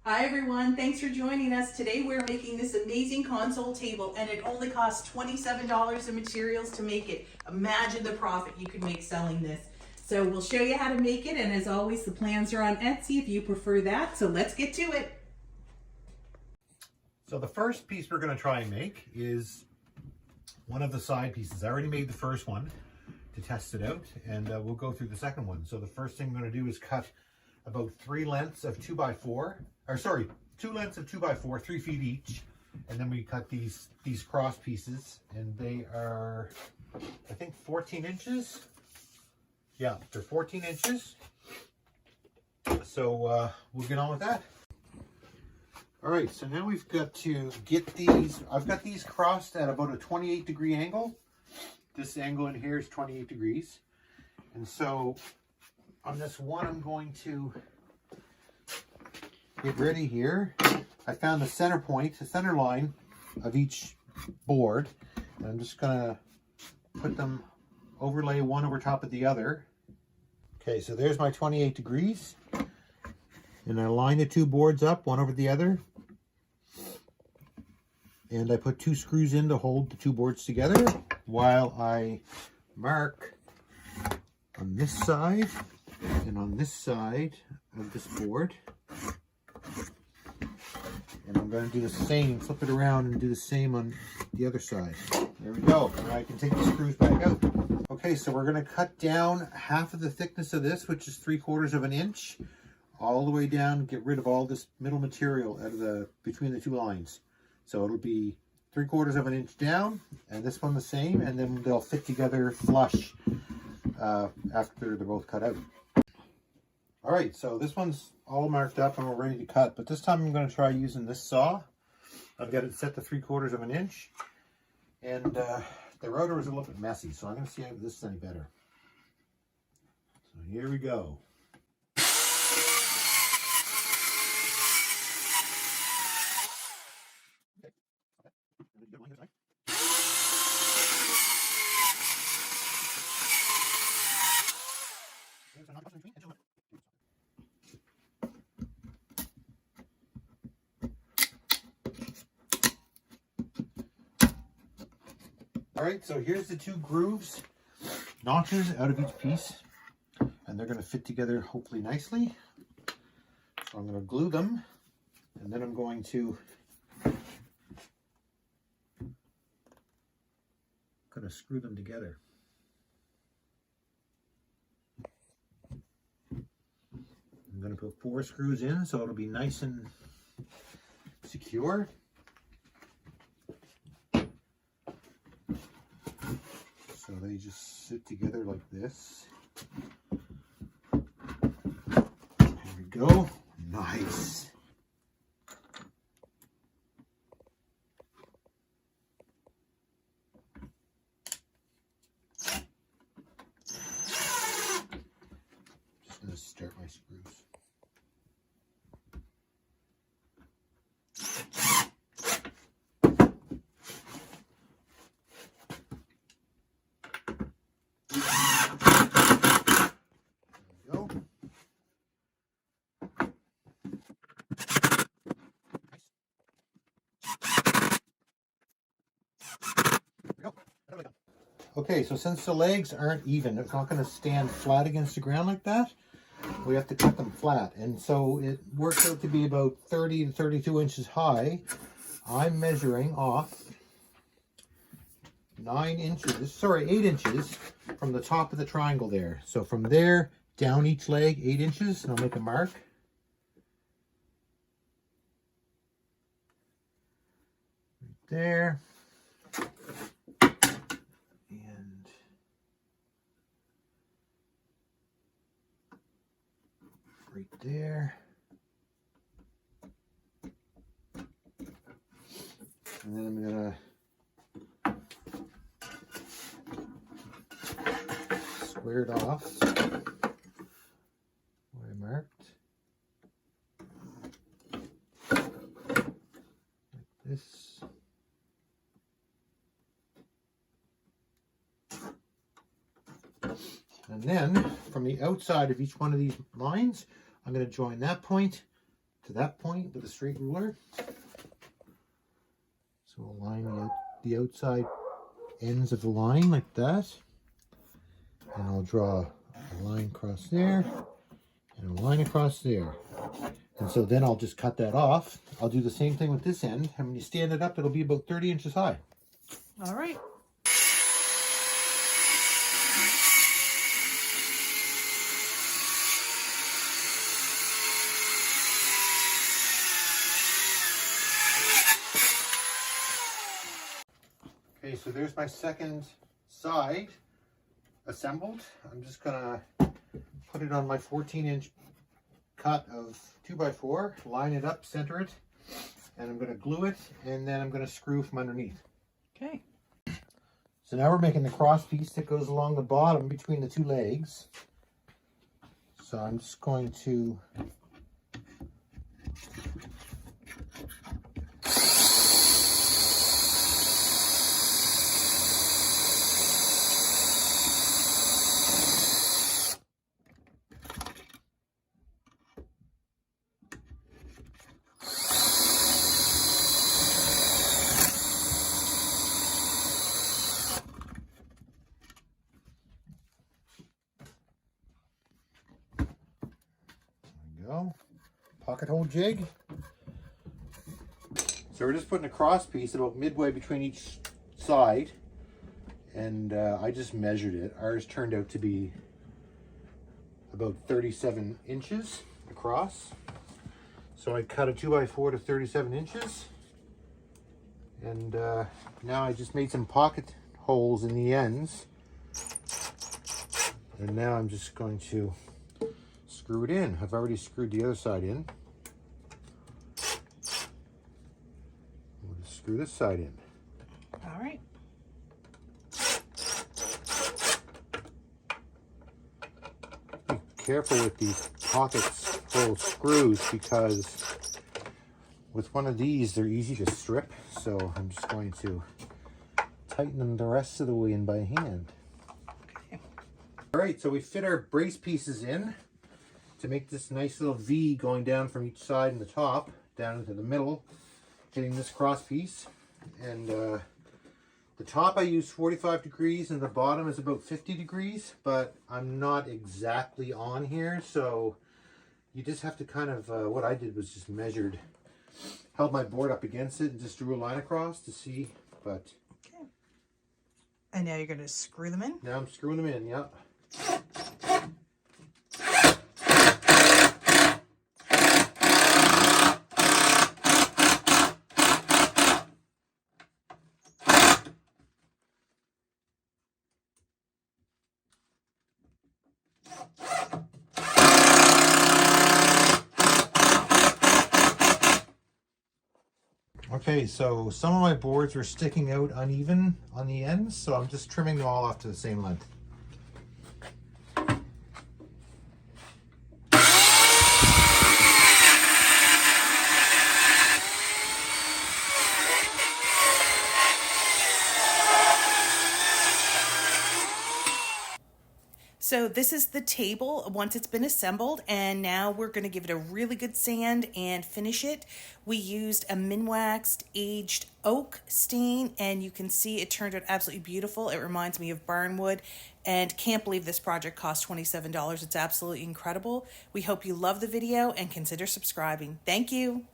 Hi everyone, thanks for joining us. Today we're making this amazing console table and it only costs $27 in materials to make it. Imagine the profit you could make selling this. So we'll show you how to make it, and as always the plans are on Etsy if you prefer that. So let's get to it. So the first piece we're going to try and make is one of the side pieces. I already made the first one to test it out, and we'll go through the second one. So the first thing I'm going to do is cut about 3 lengths of 2x4, or sorry, 2 lengths of 2x4, 3 feet each, and then we cut these cross pieces, and they are, I think, 14 inches. Yeah, they're 14 inches. So we'll get on with that. All right, so now we've got to get these. I've got these crossed at about a 28-degree angle. This angle in here is 28 degrees. And so on this one, I'm going to get ready here. I found the center point, the center line of each board. And I'm just gonna put them, overlay one over top of the other. Okay, so there's my 28 degrees. And I line the two boards up, one over the other. And I put 2 screws in to hold the two boards together while I mark on this side and on this side of this board. And I'm going to do the same, flip it around and do the same on the other side. There we go. Now I can take the screws back out. Okay, so we're going to cut down half of the thickness of this, which is 3/4 of an inch, all the way down, get rid of all this middle material out of between the two lines. So it'll be 3/4 of an inch down, and this one the same, and then they'll fit together flush after they're both cut out. All right, so this one's all marked up and we're ready to cut, but this time I'm going to try using this saw. I've got it set to 3/4 of an inch, and the router is a little bit messy, so I'm going to see if this is any better. So here we go. All right, so here's the 2 grooves, notches out of each piece, and they're going to fit together hopefully nicely. So I'm going to glue them, and then I'm going to screw them together. I'm going to put 4 screws in so it'll be nice and secure. So they just sit together like this. There we go. Nice. Just going to start my screws. Okay, so since the legs aren't even, it's not going to stand flat against the ground like that. We have to cut them flat. And so it works out to be about 30 to 32 inches high. I'm measuring off 8 inches from the top of the triangle there. So from there down each leg, 8 inches, and I'll make a mark. Right there. Right there. And then I'm going to square it off where I marked. Like this. And then from the outside of each one of these lines, I'm going to join that point to that point with a straight ruler. So we'll line the outside ends of the line like that. And I'll draw a line across there and a line across there. And so then I'll just cut that off. I'll do the same thing with this end. And when you stand it up, it'll be about 30 inches high. All right. Okay, so there's my second side assembled. I'm just gonna put it on my 14-inch cut of 2x4, line it up, center it, and I'm gonna glue it, and then I'm gonna screw from underneath. Okay. So now we're making the cross piece that goes along the bottom between the two legs. So I'm just going to pocket hole jig. So we're just putting a cross piece about midway between each side, and I just measured it. Ours turned out to be about 37 inches across. So I cut a 2x4 to 37 inches, and now I just made some pocket holes in the ends, and now I'm just going to screw it in. I've already screwed the other side in. I'm going to screw this side in. All right. Be careful with these pockets full screws, because with one of these they're easy to strip. So I'm just going to tighten them the rest of the way in by hand. Okay. All right, so we fit our brace pieces in to make this nice little V going down from each side in the top down into the middle, hitting this cross piece. And the top I use 45 degrees and the bottom is about 50 degrees, but I'm not exactly on here, so you just have to kind of, what I did was just measured, held my board up against it and just drew a line across to see, but... Okay. And now you're going to screw them in? Now I'm screwing them in, yeah. Okay, so some of my boards were sticking out uneven on the ends, so I'm just trimming them all off to the same length. So this is the table once it's been assembled, and now we're going to give it a really good sand and finish it. We used a min-waxed aged oak stain, and you can see it turned out absolutely beautiful. It reminds me of barnwood, and can't believe this project cost $27. It's absolutely incredible. We hope you love the video and consider subscribing. Thank you.